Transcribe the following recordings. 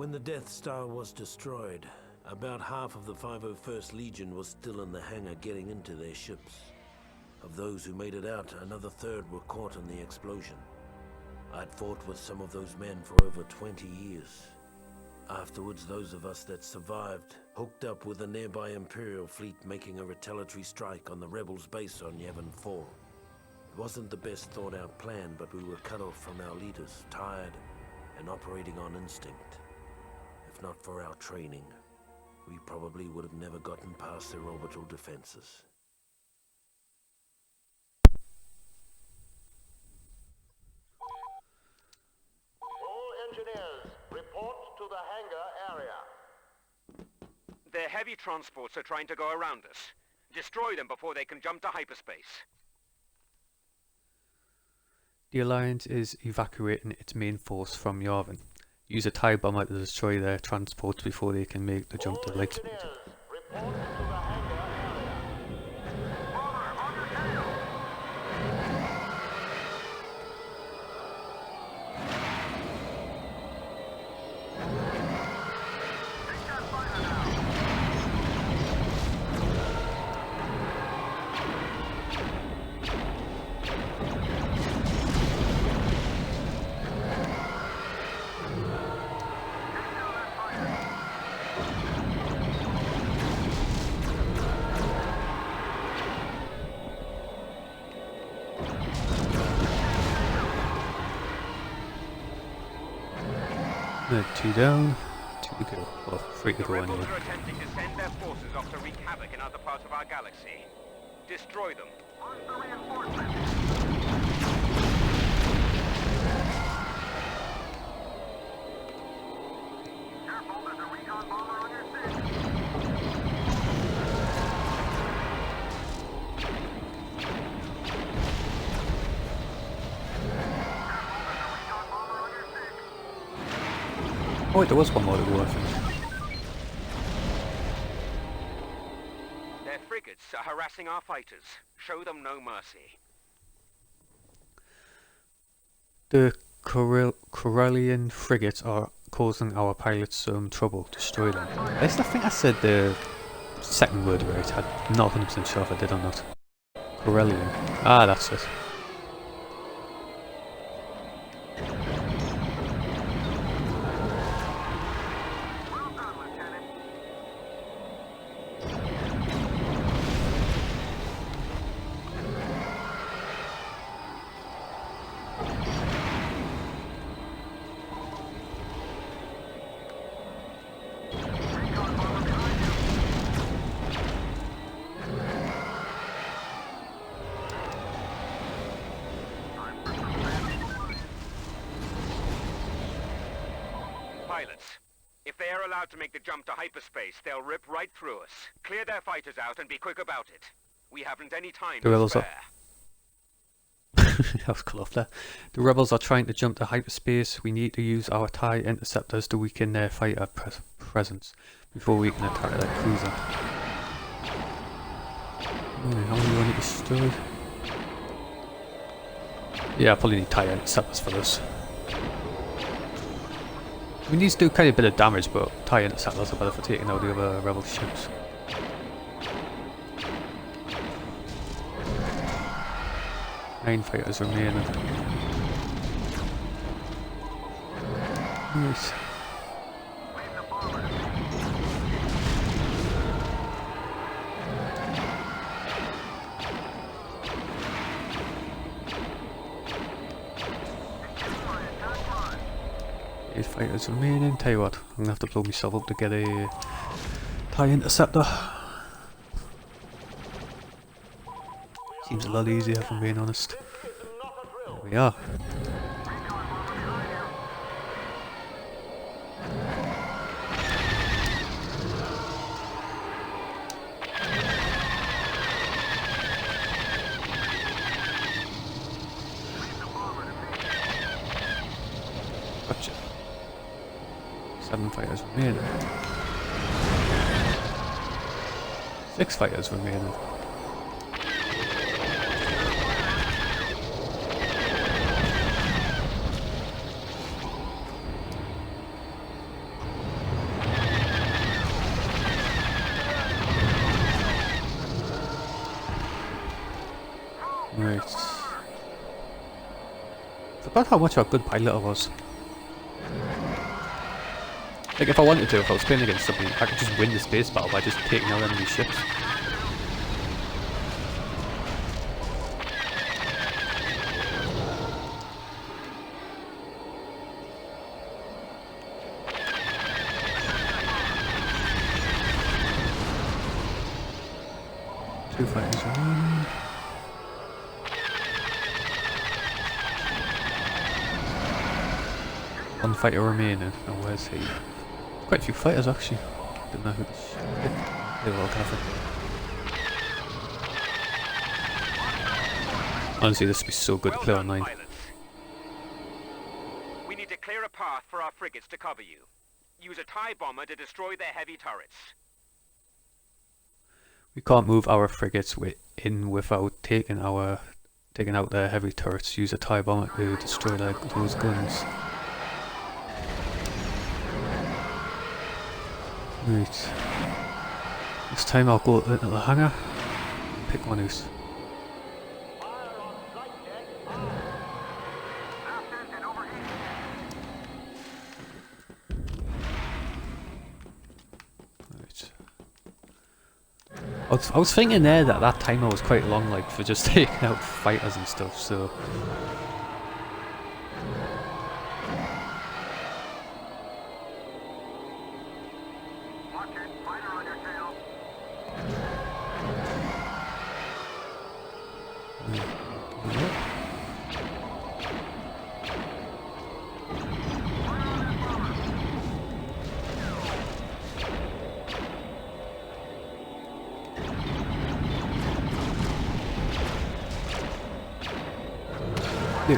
When the Death Star was destroyed, about half of the 501st Legion was still in the hangar getting into their ships. Of those who made it out, another third were caught in the explosion. I'd fought with some of those men for over 20 years. Afterwards, those of us that survived hooked up with a nearby Imperial fleet making a retaliatory strike on the Rebels' base on Yavin 4. It wasn't the best thought-out plan, but we were cut off from our leaders, tired, and operating on instinct. If not for our training, we probably would have never gotten past their orbital defenses. All engineers, report to the hangar area. Their heavy transports are trying to go around us. Destroy them before they can jump to hyperspace. The Alliance is evacuating its main force from Yavin. Use a TIE bomber to destroy their transports before they can make the jump to light speed. Report to the hangar area. Bomber, on your tail! Take that fighter now. Two down, two to go. Well, three to The go rebels anyway. are attempting to send their forces off to wreak havoc in other parts of our galaxy. Destroy them. On the reinforcement. Careful, there's a recon bomber on your six. Oh wait, there was one more to go, I think. Their frigates are harassing our fighters. Show them no mercy. The Corellian frigates are causing our pilots some trouble. Destroy them. I think I said the second word right. I'm not 100% sure if I did or not. Corellian. Ah, that's it. Well done, Lieutenant. Recon bomber behind you. Time for some damage. Pilots, if they are allowed to make the jump to hyperspace, they'll rip right through us. Clear their fighters out and be quick about it. We haven't any time The to rebels are- spare. That was close there. The rebels are trying to jump to hyperspace. We need to use our TIE interceptors to weaken their fighter presence before we can attack their cruiser. How many do I need to destroy? Yeah, I probably need TIE interceptors for this. We need to do kind of a bit of damage, but TIE interceptors are better for taking out the other rebel ships. Nine fighters remaining. Nice. Leave the bomber to me. 8 fighters remaining. Tell you what, I'm gonna have to blow myself up to get a TIE interceptor. Seems a lot easier if I'm being honest. There we are. Gotcha. 7 fighters remaining. 6 fighters remaining. Right. It's about how much of a good pilot I was. Like if I wanted to, if I was playing against somebody, I could just win the space battle by just taking out enemy ships. Two fighters remaining. One fighter remaining. Now where's he? Quite a few fighters actually. Didn't know who the shit. They were all careful. Honestly, this would be so good to play online. Pilots. We need to clear a path for our frigates to cover you. Use a TIE bomber to destroy their heavy turrets. We can't move our frigates in without taking out their heavy turrets. Use a TIE bomber to destroy those guns. Right. This time I'll go into the hangar. Pick one who's. Fire on flight deck. Aft engine overheating. Right. I was thinking there that that timer was quite long, like for just taking out fighters and stuff. So. Watch it. Fighter on your tail.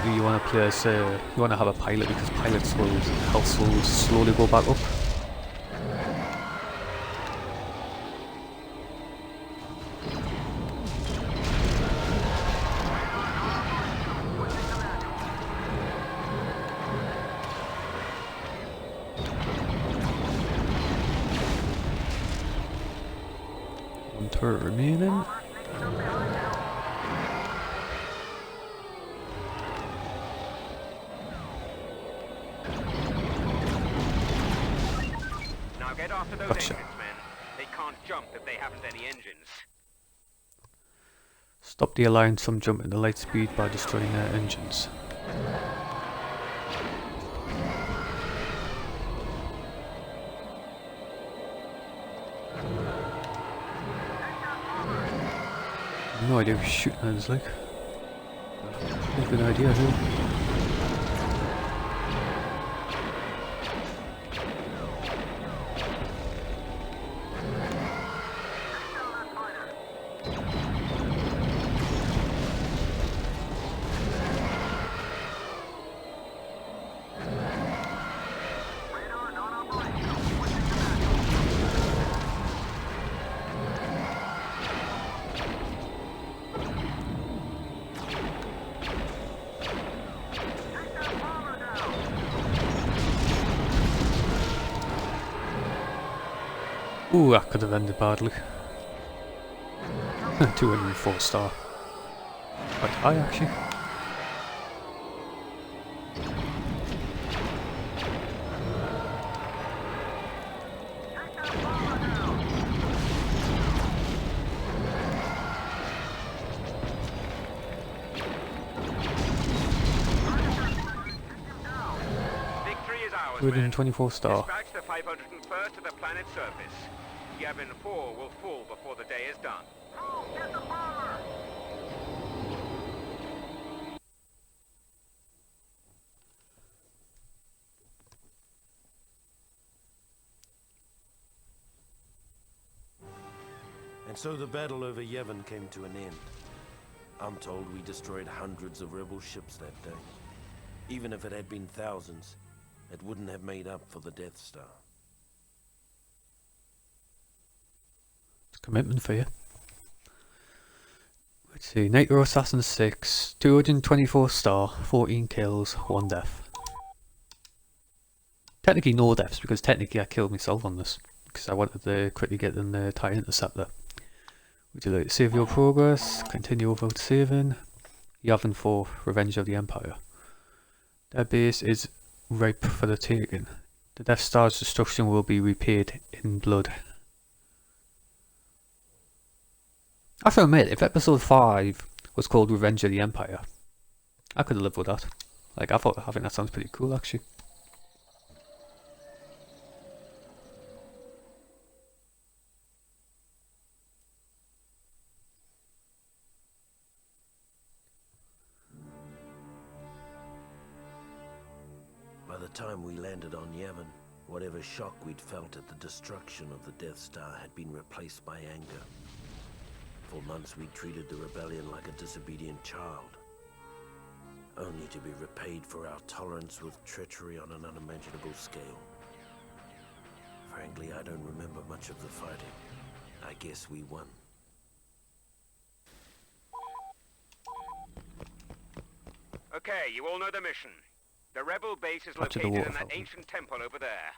You want to play as you want to have a pilot because pilots will health will slowly go back up. One turret remaining. Get after those Gotcha. engines, men. They can't jump if they haven't any engines. Stop the Alliance from jumping to light speed by destroying their engines. No idea who's shooting at us like. No good idea who. Ooh, that could have ended badly. 204 star. Quite high actually. Victory is ours, Good men. in 24 star. Dispatch the 501st to the planet's surface. Yavin 4 will fall before the day is done. Oh, get the bomber! And so the battle over Yavin came to an end. I'm told we destroyed hundreds of rebel ships that day. Even if it had been thousands, it wouldn't have made up for the Death Star. It's a commitment for you. Let's see, Nitro Assassin 6, 224 star, 14 kills, 1 death. Technically no deaths, because technically I killed myself on this. Because I wanted to quickly get in the TIE Interceptor. Would you like to save your progress? Continue without saving. Yavin for Revenge of the Empire. Their base is ripe for the taking. The Death Star's destruction will be repaid in blood. I have to admit, if episode 5 was called Revenge of the Empire, I could have lived with that. Like, I think that sounds pretty cool, actually. By the time we landed on Yavin, whatever shock we'd felt at the destruction of the Death Star had been replaced by anger. For months we treated the rebellion like a disobedient child, only to be repaid for our tolerance with treachery on an unimaginable scale. Frankly, I don't remember much of the fighting. I guess we won. Okay, you all know the mission. The rebel base is Capture the located water in that fountain. ancient temple over there.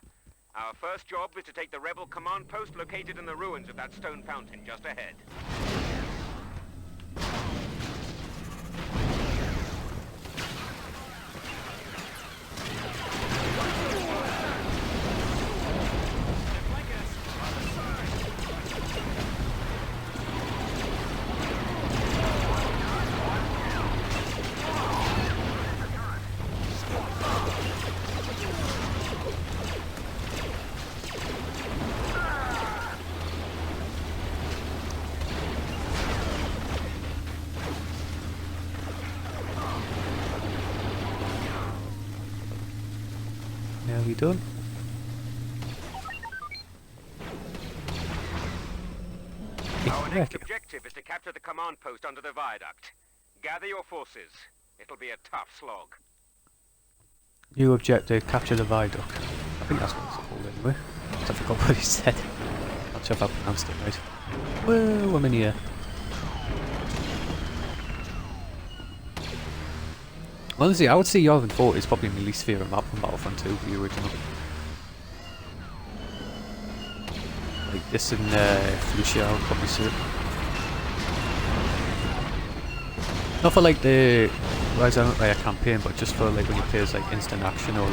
Our first job is to take the rebel command post located in the ruins of that stone fountain just ahead. Nearly done. Our next objective is to capture the command post under the viaduct. Gather your forces. It'll be a tough slog. New objective, capture the viaduct. I think that's what it's called anyway. I forgot what he said. Not sure if I pronounced it right. Well, I'm in here. Honestly, I would say Yavin 4 is probably my least favourite map from Battlefront 2, the original. Like this and Felicia, I would probably say. Not for like the Rise of Empire campaign, but just for like when you play as like instant action or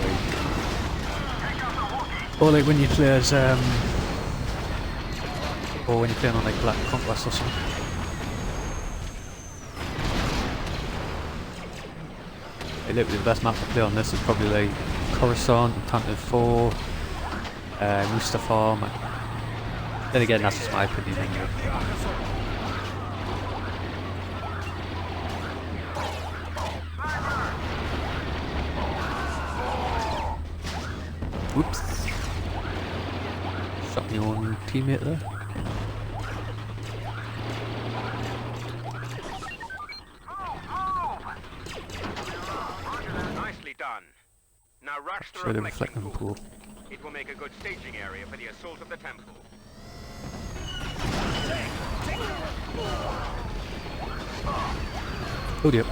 like when you play as or when you're playing on like Black Conquest or something. Literally the best map to play on this is probably like Coruscant, Tantive 4, Mustafar. Then again, that's just my opinion anyway. Whoops. Shot my own teammate there. Nicely done. Now rush Try the the reflecting reflecting pool. pool. It will make a good staging area for the assault of the temple. Oh dear.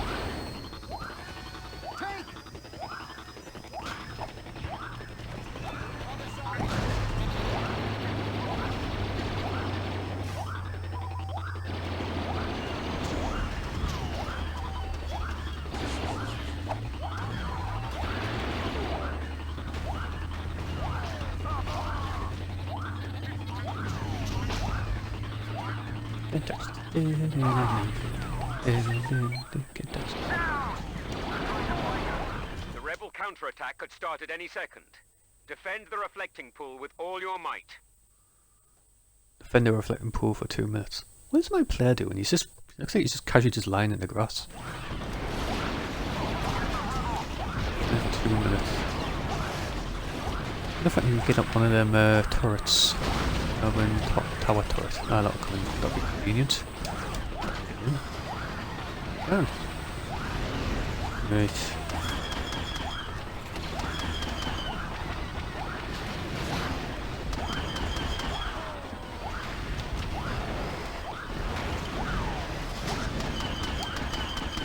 The rebel counterattack could start at any second. Defend the reflecting pool with all your might. Defend the reflecting pool for 2 minutes. What is my player doing? He's just looks like he's just casually just lying in the grass. 2 minutes. I wonder if I can get up one of them turrets. Tower turret. Ah, that'll come in. That'll be convenient. Oh. Right.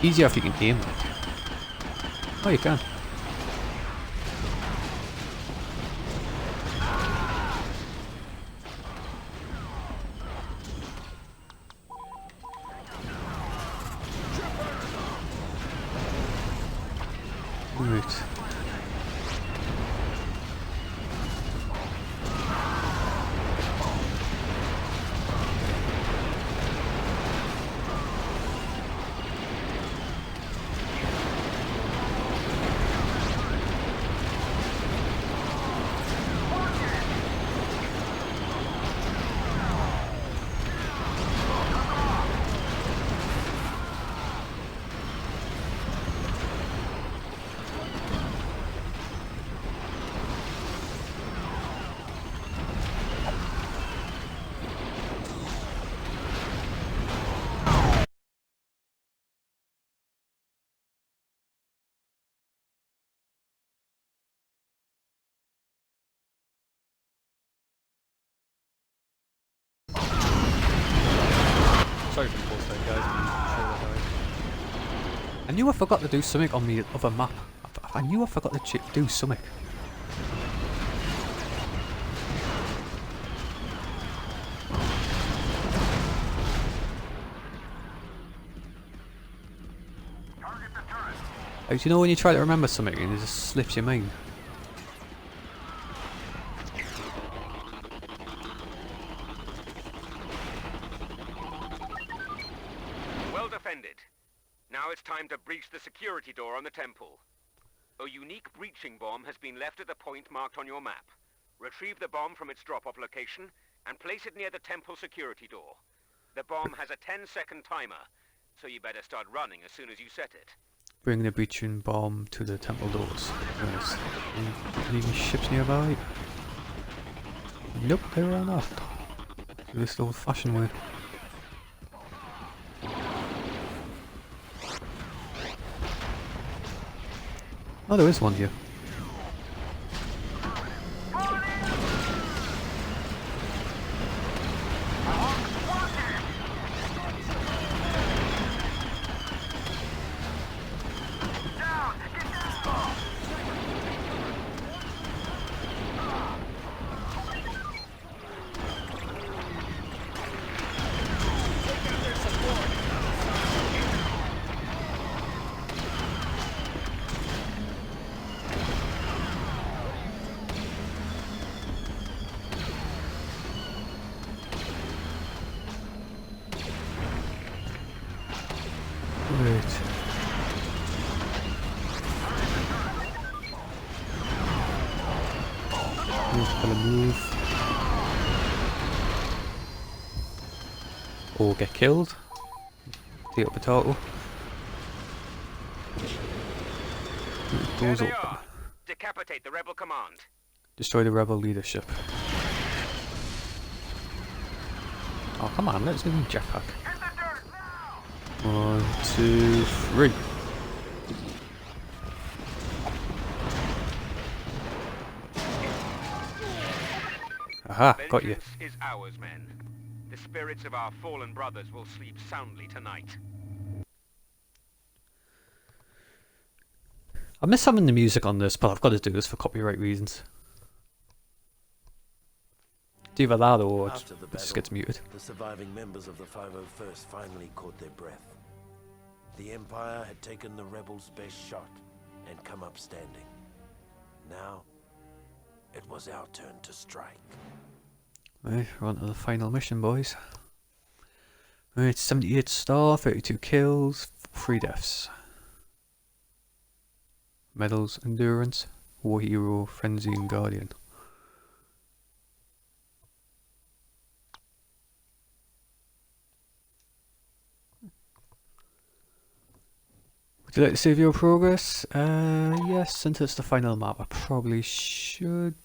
Easier if you can aim. Oh, you can. Right. Sorry for the pause there, guys. I'm sure I died. I knew I forgot to do something on the other map. I knew I forgot to do something. Like, do you know when you try to remember something and it just slips your mind? Well defended. Now it's time to breach the security door on the temple. A unique breaching bomb has been left at the point marked on your map. Retrieve the bomb from its drop-off location and place it near the temple security door. The bomb has a 10-second timer, so you better start running as soon as you set it. Bring the breaching bomb to the temple doors. Nice. Any ships nearby? Nope, there are not. This old-fashioned way. Oh, there is one here. Right. Move. Or get killed. Take up the total. Doors There they open. are. Decapitate the rebel command. Destroy the rebel leadership. Oh, come on, let's do jetpack. 1, 2, 3. Aha, got you. Vengeance is ours, men. The spirits of our fallen brothers will sleep soundly tonight. I miss having the music on this, but I've got to do this for copyright reasons. It's either that or After the it just battle, gets muted. the surviving members of the 501st finally caught their breath. The Empire had taken the rebels' best shot and come up standing. Now, it was our turn to strike. Right, we're on to the final mission, boys. Right, 78 star, 32 kills, 3 deaths. Medals, Endurance, War Hero, Frenzy and Guardian. Would you like to save your progress? Yes, since it's the final map, I probably should.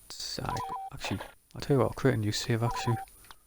Actually, I'll tell you what, I'll create a new save actually.